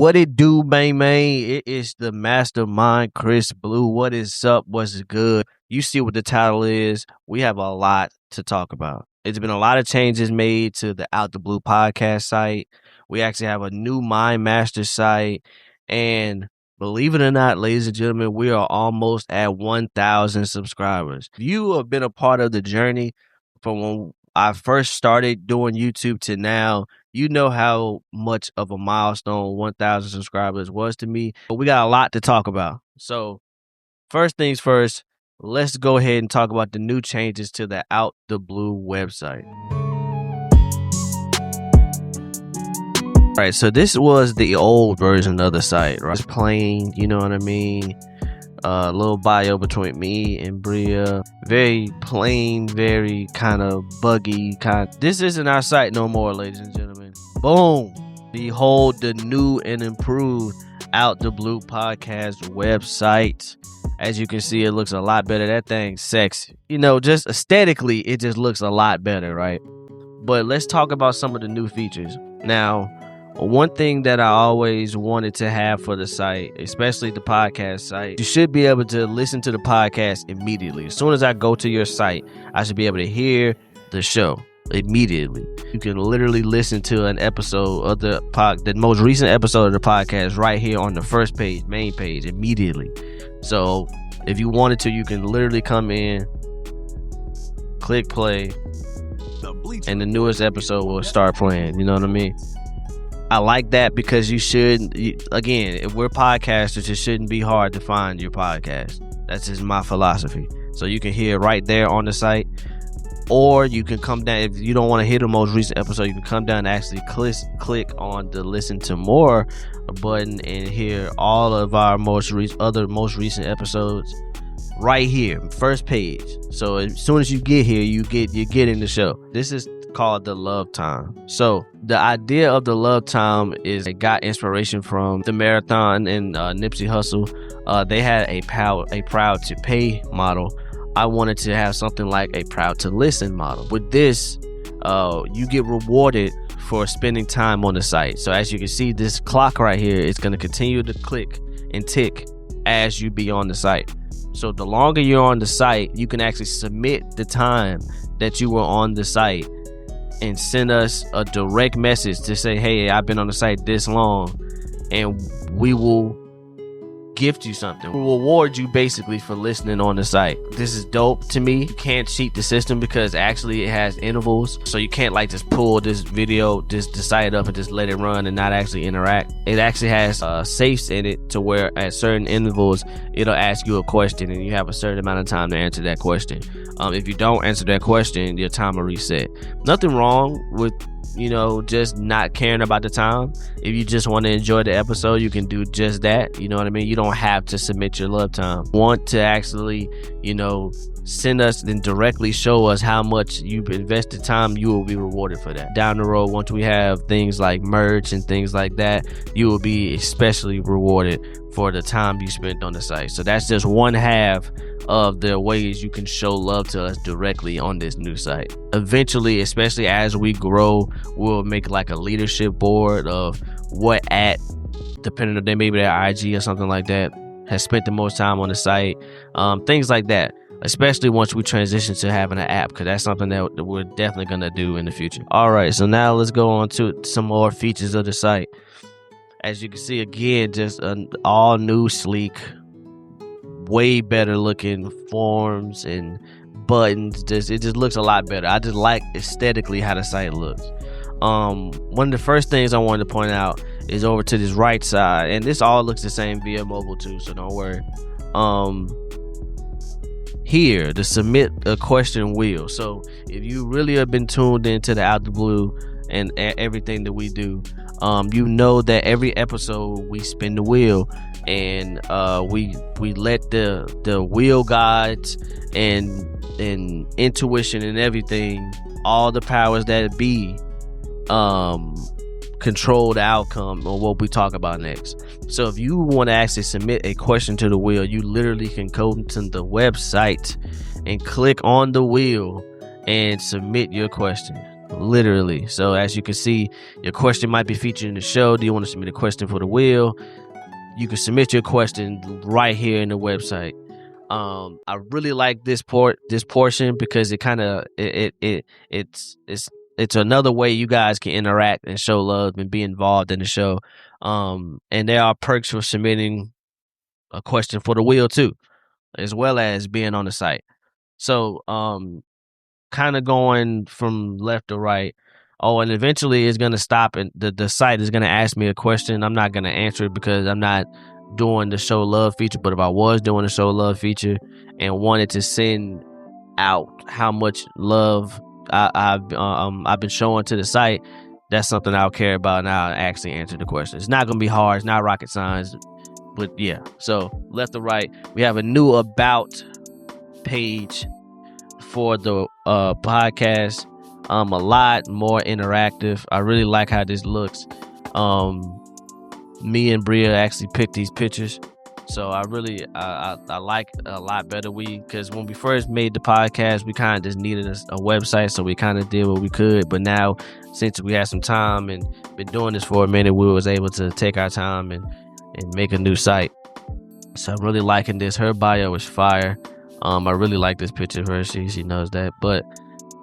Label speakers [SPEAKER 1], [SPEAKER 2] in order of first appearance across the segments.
[SPEAKER 1] What it do, man? It is the mastermind, Chris Blue. What is up? What's good? You see what the title is. We have a lot to talk about. It's been a lot of changes made to the Out the Blue podcast site. We actually have a new Mind Master site. And believe it or not, ladies and gentlemen, we are almost at 1,000 subscribers. If you have been a part of the journey from when I first started doing YouTube to now, you know how much of a milestone 1,000 subscribers was to me. But we got a lot to talk about. So first things first, let's go ahead and talk about the new changes to the Out the Blue website. All right, so this was the old version of the site, right? It's plain, you know what I mean? A little bio between me and Bria. Very plain, very kind of buggy. This isn't our site no more, ladies and gentlemen. Boom. Behold the new and improved Out the Blue podcast website. As you can see, it looks a lot better. That thing's sexy. You know, just aesthetically, it just looks a lot better, right? But let's talk about some of the new features. Now, one thing that I always wanted to have for the site, especially the podcast site, you should be able to listen to the podcast immediately. As soon as I go to your site, I should be able to hear the show immediately. You can literally listen to an episode of the most recent episode of the podcast right here on the first page, main page, immediately. So if you wanted to, you can literally come in, click play, and the newest episode will start playing. You know what I mean? I like that because again, if we're podcasters, it shouldn't be hard to find your podcast. That's just my philosophy. So you can hear it right there on the site, or you can come down. If you don't want to hear the most recent episode, you can come down and actually click on the listen to more button and hear all of our most recent episodes right here, first page. So as soon as you get here, you're getting the show. This is called the Love Time. So the idea of the Love Time is it got inspiration from the Marathon and Nipsey Hussle. They had a proud to pay model. I wanted to have something like a proud to listen model. With this, you get rewarded for spending time on the site. So as you can see, this clock right here is going to continue to click and tick as you be on the site. So the longer you're on the site, you can actually submit the time that you were on the site and send us a direct message to say, hey, I've been on the site this long, and we will gift you something. We'll reward you basically for listening on the site. This is dope to me. You can't cheat the system because actually it has intervals. So you can't like just pull this video, just decide it up and just let it run and not actually interact. It actually has safes in it to where at certain intervals, it'll ask you a question and you have a certain amount of time to answer that question. If you don't answer that question, your time will reset. Nothing wrong with just not caring about the time. If you just want to enjoy the episode, you can do just that. You know what I mean? You don't have to submit your love time. Want to actually, send us and directly show us how much you've invested time, you will be rewarded for that. Down the road, once we have things like merch and things like that, you will be especially rewarded for the time you spent on the site. So that's just one half of the ways you can show love to us directly on this new site. Eventually, especially as we grow, we'll make like a leadership board of depending on maybe their IG or something like that, has spent the most time on the site. Things like that. Especially once we transition to having an app, because that's something that we're definitely going to do in the future. All right, so now let's go on to some more features of the site. As you can see, again, just an all new, sleek, way better looking forms and buttons. It just looks a lot better. I just like aesthetically how the site looks. One of the first things I wanted to point out is over to this right side, and this all looks the same via mobile too, so don't worry. Here, the submit a question wheel. So if you really have been tuned into the Out the Blue and everything that we do, you know that every episode we spin the wheel and we let the wheel guides and intuition and everything, all the powers that be, control the outcome of what we talk about next. So if you want to actually submit a question to the wheel, you literally can go to the website and click on the wheel and submit your question literally. So as you can see, your question might be featured in the show. Do you want to submit a question for the wheel? You can submit your question right here in the website. I really like this portion because it kind of it's another way you guys can interact and show love and be involved in the show. And there are perks for submitting a question for the wheel too, as well as being on the site. So kind of going from left to right. Oh, and eventually it's gonna stop, and the site is gonna ask me a question. I'm not gonna answer it because I'm not doing the show love feature. But if I was doing the show love feature and wanted to send out how much love I've been showing to the site, that's something I'll care about, and I'll actually answer the question. It's not gonna be hard. It's not rocket science. But yeah, so left to right, we have a new about page for the podcast. A lot more interactive. I really like how this looks. Me and Bria actually picked these pictures, so I really I like it a lot better. Because when we first made the podcast, we kind of just needed a website, so we kind of did what we could. But now, since we had some time and been doing this for a minute, we was able to take our time and make a new site. So I'm really liking this. Her bio is fire. I really like this picture of her. She knows that. But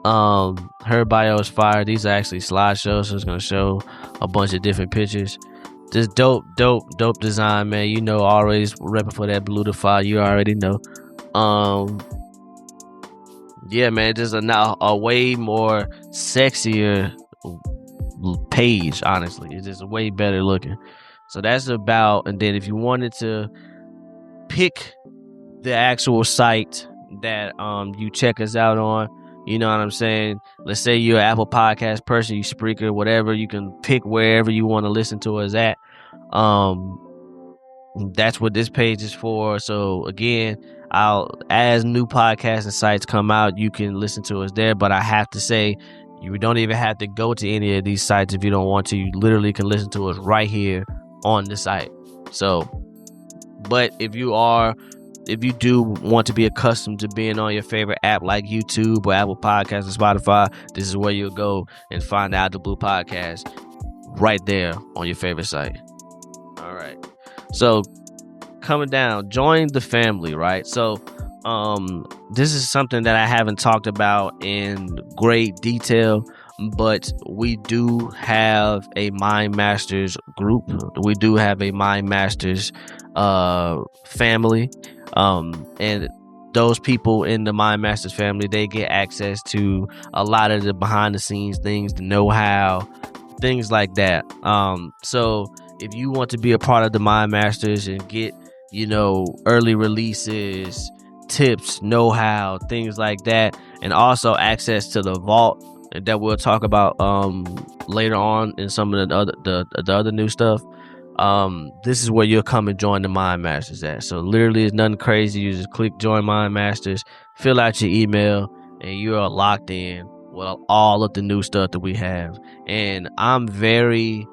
[SPEAKER 1] her bio is fire. These are actually slideshows, so it's gonna show a bunch of different pictures. Just dope design, man. You know, always repping for that Blutify. You already know. Yeah, man, just a way more sexier page. Honestly, it's just way better looking. So that's about. And then if you wanted to pick the actual site that you check us out on, you know what I'm saying? Let's say you're an Apple Podcast person, you Spreaker, whatever, you can pick wherever you want to listen to us at. That's what this page is for. So again, as new podcasts and sites come out, you can listen to us there. But I have to say, you don't even have to go to any of these sites if you don't want to. You literally can listen to us right here on the site. So, but if you do want to be accustomed to being on your favorite app like YouTube or Apple Podcasts or Spotify, this is where you'll go and find out the Blue Podcast right there on your favorite site. All right. So coming down, join the family, right? So this is something that I haven't talked about in great detail, but we do have a Mind Masters group. We do have a Mind Masters family. And those people in the Mind Masters family, they get access to a lot of the behind the scenes things, the know-how, things like that. So if you want to be a part of the Mind Masters and get, early releases, tips, know-how, things like that, and also access to the vault that we'll talk about later on in some of the other new stuff. This is where you'll come and join the Mind Masters at. So literally it's nothing crazy. You just click join Mind Masters, fill out your email, and you are locked in with all of the new stuff that we have. And I'm very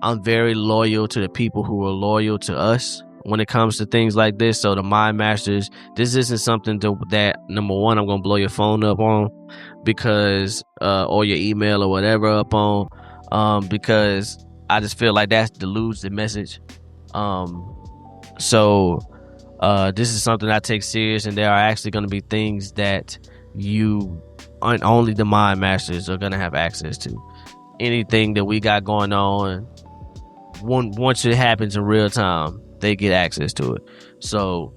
[SPEAKER 1] loyal to the people who are loyal to us when it comes to things like this. So the Mind Masters, this isn't something that number one, I'm gonna blow your phone up on because or your email or whatever up on because I just feel like that dilutes the message. So this is something I take serious, and there are actually going to be things that only the Mind Masters are going to have access to. Anything that we got going on, once it happens in real time, they get access to it. So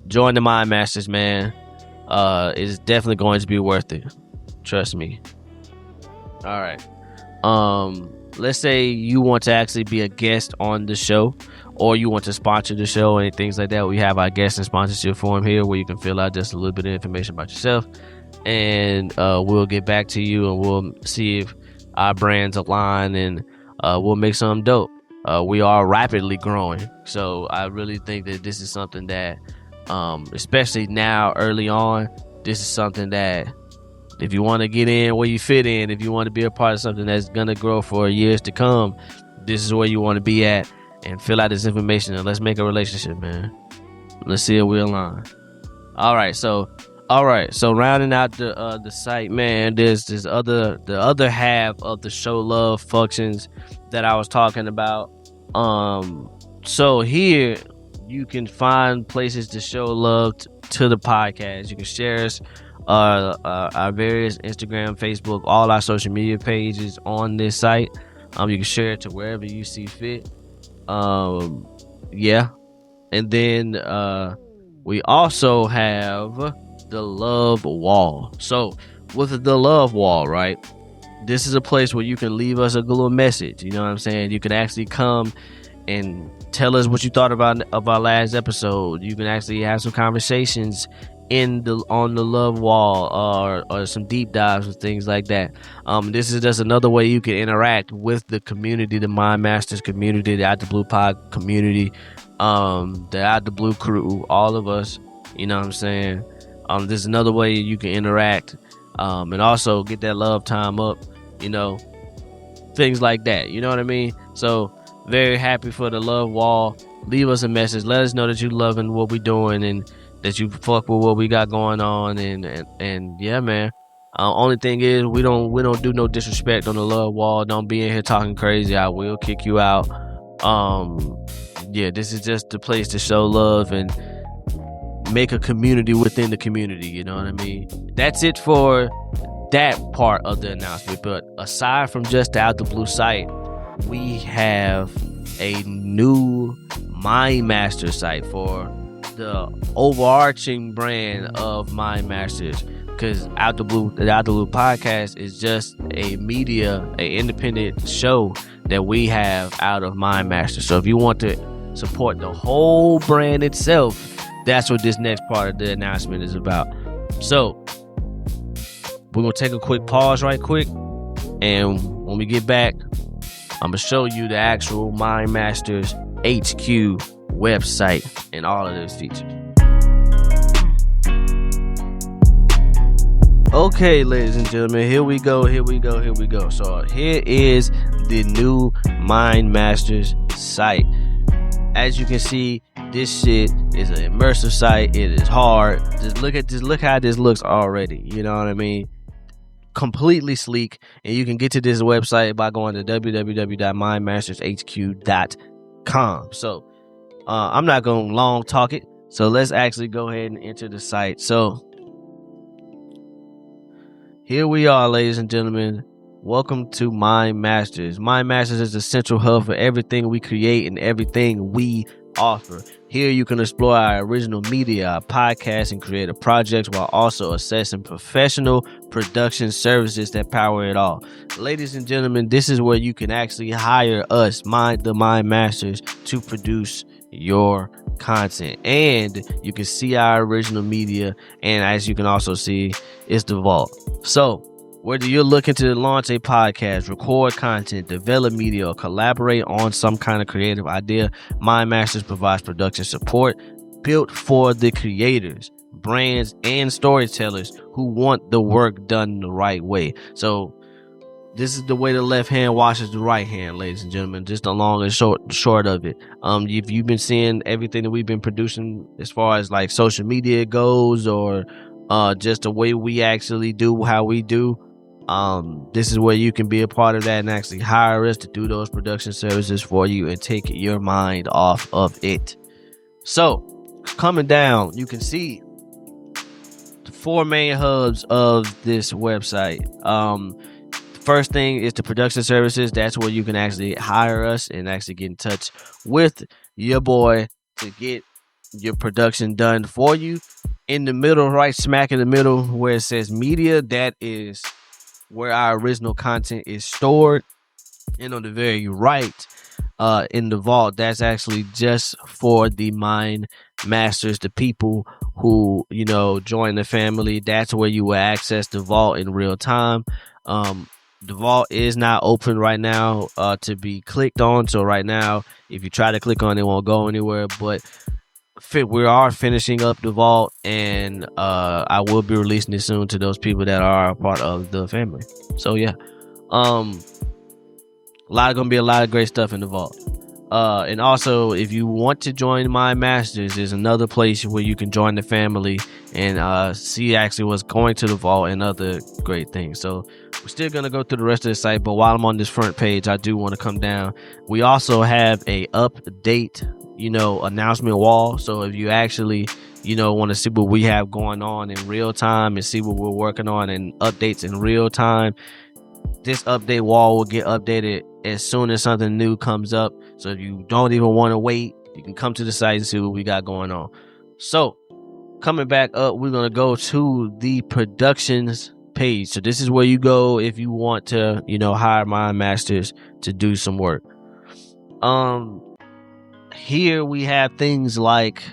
[SPEAKER 1] join the Mind Masters, man. It's definitely going to be worth it. Trust me. All right. Let's say you want to actually be a guest on the show, or you want to sponsor the show and things like that. We have our guest and sponsorship form here where you can fill out just a little bit of information about yourself, and we'll get back to you and we'll see if our brands align, and we'll make something dope. We are rapidly growing, so I really think that this is something that especially now early on, this is something that if you want to get in where you fit in, if you want to be a part of something that's going to grow for years to come, this is where you want to be at, and fill out this information and let's make a relationship, man. Let's see if we align. All right. So, All right, so rounding out the site, man, there's the other half of the Show Love functions that I was talking about. So here you can find places to show love to the podcast. You can share us our various Instagram, Facebook, all our social media pages on this site. You can share it to wherever you see fit. Yeah, and then we also have the love wall. So with the love wall, right, this is a place where you can leave us a little message. You know what I'm saying? You can actually come and tell us what you thought of our last episode. You can actually have some conversations on the love wall, or some deep dives and things like that. This is just another way you can interact with the community, the Mind Masters community, the Out the Blue Pod community, the Out the Blue crew, all of us. You know what I'm saying? This is another way you can interact, and also get that love time up, you know, things like that. You know what I mean? So very happy for the love wall. Leave us a message. Let us know that you loving what we doing and that you fuck with what we got going on. And yeah, man. Only thing is we don't do no disrespect on the love wall. Don't be in here talking crazy. I will kick you out. Yeah, this is just the place to show love and make a community within the community. You know what I mean? That's it for that part of the announcement. But aside from just the Out the Blue site, we have a new Mind Master site for the overarching brand of Mind Masters, because the Out the Blue podcast is just an independent show that we have out of Mind Masters. So if you want to support the whole brand itself, that's what this next part of the announcement is about. So we're gonna take a quick pause right quick, and when we get back, I'm gonna show you the actual Mind Masters HQ website and all of those features. Okay, ladies and gentlemen, here we go. So here is the new Mind Masters site. As you can see, this shit is an immersive site. It is hard. Just look how this looks already. You know what I mean? Completely sleek, and you can get to this website by going to www.mindmastershq.com. So I'm not going to long talk it, so let's actually go ahead and enter the site. So here we are, ladies and gentlemen. Welcome to Mind Masters. Mind Masters is the central hub for everything we create and everything we offer. Here you can explore our original media, our podcasts, and creative projects, while also assessing professional production services that power it all. Ladies and gentlemen, this is where you can actually hire us, the Mind Masters, to produce your content. And you can see our original media, and as you can also see, it's the vault. So whether you're looking to launch a podcast, record content, develop media, or collaborate on some kind of creative idea, Mind Masters provides production support built for the creators, brands, and storytellers who want the work done the right way. So this is the way the left hand washes the right hand, ladies and gentlemen. Just the long and short of it. If you've been seeing everything that we've been producing as far as like social media goes, or just the way we actually do how we do, this is where you can be a part of that and actually hire us to do those production services for you and take your mind off of it. So coming down, you can see the four main hubs of this website. First thing is the production services. That's where you can actually hire us and actually get in touch with your boy to get your production done for you. In the middle, right smack in the middle where it says media, that is where our original content is stored. And on the very right, in the vault, that's actually just for the Mind Masters, the people who, you know, join the family. That's where you will access the vault in real time. The vault is not open right now to be clicked on. So right now, if you try to click on it, it won't go anywhere. But we are finishing up the vault, and I will be releasing it soon to those people that are a part of the family. So yeah, gonna be a lot of great stuff in the vault. And also, if you want to join My Masters, there's another place where you can join the family and see actually what's going to the vault and other great things. So we're still going to go through the rest of the site, but while I'm on this front page, I do want to come down. We also have a update, announcement wall. So if you actually, want to see what we have going on in real time and see what we're working on and updates in real time, this update wall will get updated as soon as something new comes up. So if you don't even want to wait, you can come to the site and see what we got going on. So coming back up, we're going to go to the productions page. So this is where you go if you want to, hire My Masters to do some work. Here we have things like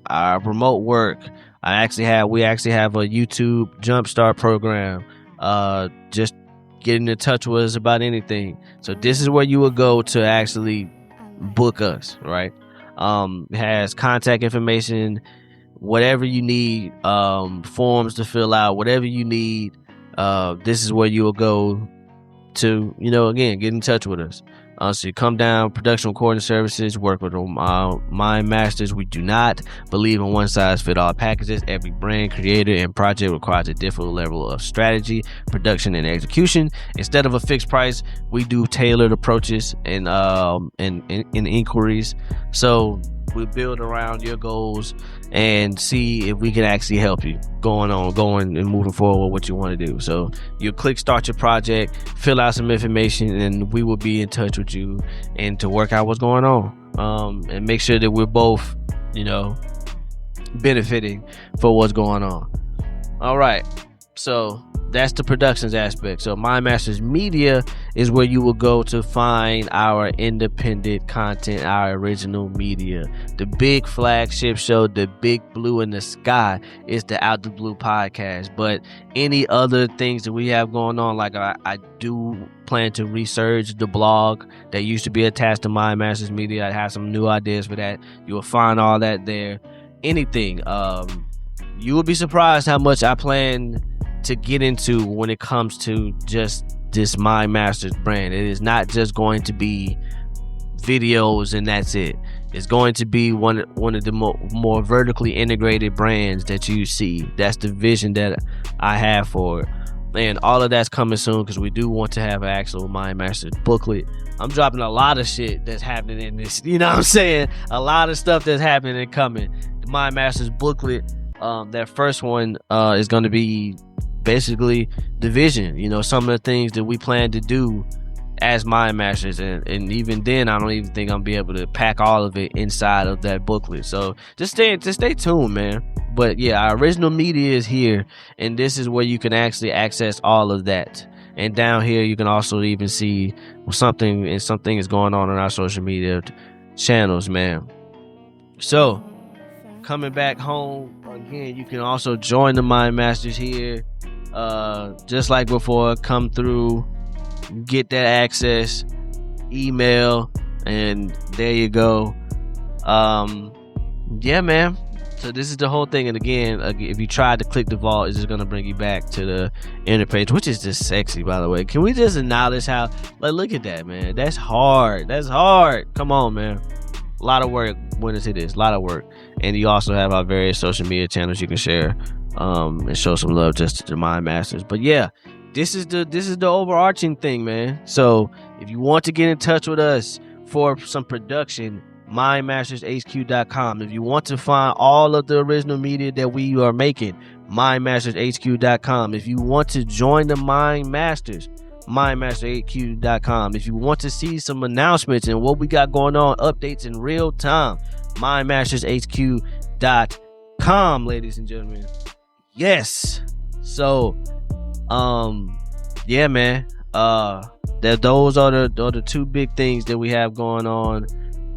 [SPEAKER 1] our remote work. We actually have a YouTube Jumpstart program. Just getting in touch with us about anything. So this is where you would go to actually book us, right? It has contact information, whatever you need, forms to fill out, whatever you need. This is where you will go to, again, get in touch with us. So you come down, production recording services, work with My Masters. We do not believe in one size fit all packages. Every brand, creator, and project requires a different level of strategy, production, and execution. Instead of a fixed price, we do tailored approaches and inquiries. So we build around your goals and see if we can actually help you going and moving forward with what you want to do. So you click start your project, fill out some information, and we will be in touch with you and to work out what's going on, and make sure that we're both, benefiting for what's going on. All right. So that's the productions aspect. So My Masters Media is where you will go to find our independent content, our original media. The big flagship show, the big blue in the sky, is the Out the Blue podcast. But any other things that we have going on, like I do plan to resurge the blog that used to be attached to My Masters Media. I have some new ideas for that. You will find all that there. Anything. You will be surprised how much I plan to get into when it comes to just this My Masters brand. It is not just going to be videos and that's it. It's going to be one of the more vertically integrated brands that you see. That's the vision that I have for it. And all of that's coming soon because we do want to have an actual My Masters booklet. I'm dropping a lot of shit that's happening in this. You know what I'm saying? A lot of stuff that's happening and coming. The My Masters booklet, that first one is going to be basically the vision, some of the things that we plan to do as My Masters, and even then I don't even think I'm be able to pack all of it inside of that booklet. So just stay tuned, man. But yeah, our original media is here, and this is where you can actually access all of that. And down here you can also even see something is going on our social media channels, man. So coming back home again, you can also join the My Masters here. Just like before, come through, get that access, email, and there you go. Yeah, man. So this is the whole thing. And again, if you try to click the vault, it's just gonna bring you back to the inner page, which is just sexy, by the way. Can we just acknowledge how, look at that, man. That's hard. Come on, man. A lot of work went into this. A lot of work. And you also have our various social media channels you can share and show some love just to My Masters. But yeah, this is the overarching thing, man. So if you want to get in touch with us for some production, mymastershq.com. If you want to find all of the original media that we are making, mymastershq.com. If you want to join the My Masters, mymasterhq.com. If you want to see some announcements and what we got going on, updates in real time, mymastershq.com, ladies and gentlemen. Yes. So yeah, man. Those are the two big things that we have going on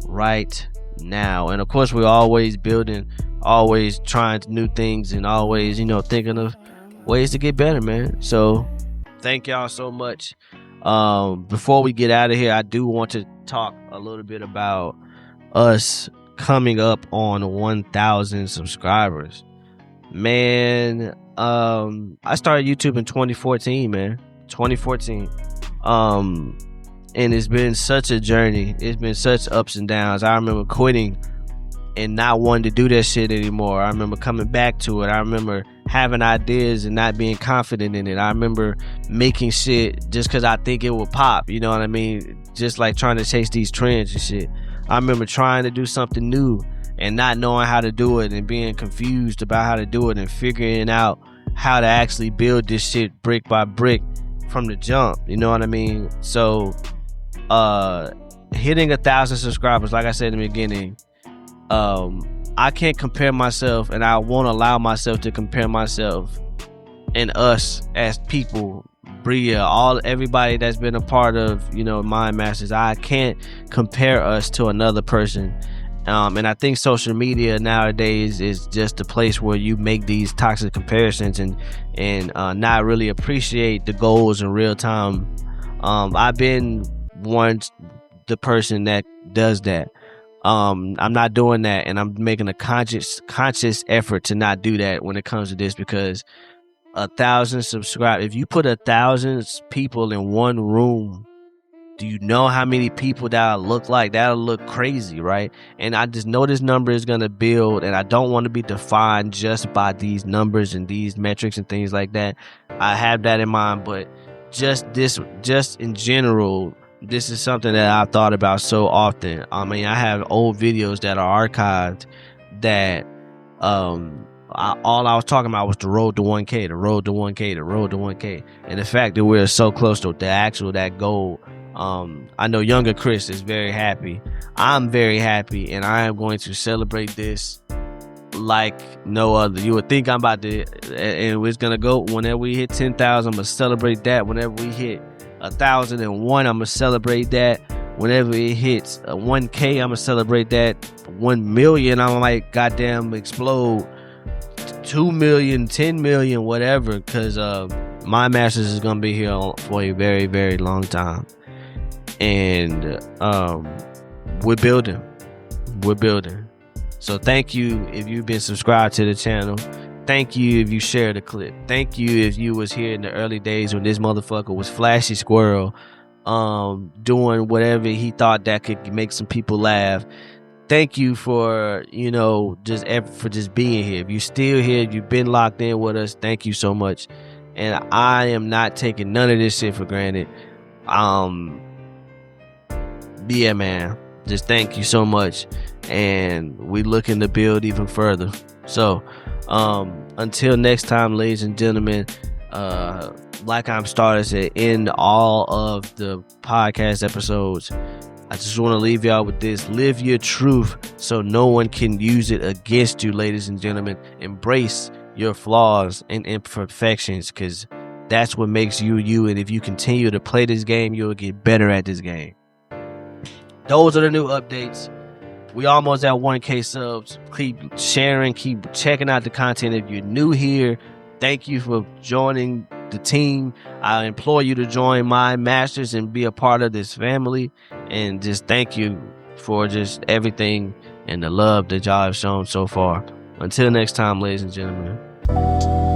[SPEAKER 1] right now. And of course, we're always building, always trying new things, and always, thinking of ways to get better, man. So thank y'all so much. Before we get out of here, I do want to talk a little bit about us coming up on 1,000 subscribers. Man, I started YouTube in 2014, man. 2014. and it's been such a journey. It's been such ups and downs. I remember quitting and not wanting to do that shit anymore. I remember coming back to it. I remember having ideas and not being confident in it. I remember making shit just because I think it would pop, you know what I mean? Just like trying to chase these trends and shit. I remember trying to do something new and not knowing how to do it and being confused about how to do it and figuring out how to actually build this shit brick by brick from the jump, you know what I mean? So hitting 1,000 subscribers, like I said in the beginning, I can't compare myself, and I won't allow myself to compare myself and us as people, Bria, everybody that's been a part of, you know, Mind Masters. I can't compare us to another person. And I think social media nowadays is just a place where you make these toxic comparisons and not really appreciate the goals in real time. I've been once the person that does that. I'm not doing that, and I'm making a conscious effort to not do that when it comes to this, because 1,000 subscribers, if you put 1,000 people in one room, do you know how many people that'll look like? That'll look crazy, right? And I just know this number is going to build, and I don't want to be defined just by these numbers and these metrics and things like that. I have that in mind, but just in general, this is something that I've thought about so often. I mean, I have old videos that are archived that all I was talking about was the road to 1K, the road to 1K, the road to 1K. And the fact that we're so close to that goal. I know younger Chris is very happy. I'm very happy, and I am going to celebrate this like no other. You would think I'm about to, and it's gonna go whenever we hit 10,000. I'm gonna celebrate that. Whenever we hit 1,001, I'm gonna celebrate that. Whenever it hits 1K, I'm gonna celebrate that. 1 million, I'm like goddamn explode. 2 million, 10 million, whatever, because Mind Masters is gonna be here for a very, very long time. And we're building. So thank you if you've been subscribed to the channel. Thank you if you shared the clip. Thank you if you was here in the early days when this motherfucker was Flashy Squirrel, doing whatever he thought that could make some people laugh. Thank you for, you know, just being here. If you're still here, if you've been locked in with us, thank you so much. And I am not taking none of this shit for granted. Yeah, man, just thank you so much, and we looking to build even further. So until next time, ladies and gentlemen, like I'm starting to end all of the podcast episodes, I just want to leave y'all with this: live your truth so no one can use it against you. Ladies and gentlemen, embrace your flaws and imperfections, because that's what makes you you. And if you continue to play this game, you'll get better at this game. Those are the new updates. We almost at 1K subs. Keep sharing, keep checking out the content. If you're new here, thank you for joining the team. I implore you to join Mind Masters and be a part of this family. And just thank you for just everything and the love that y'all have shown so far. Until next time, ladies and gentlemen.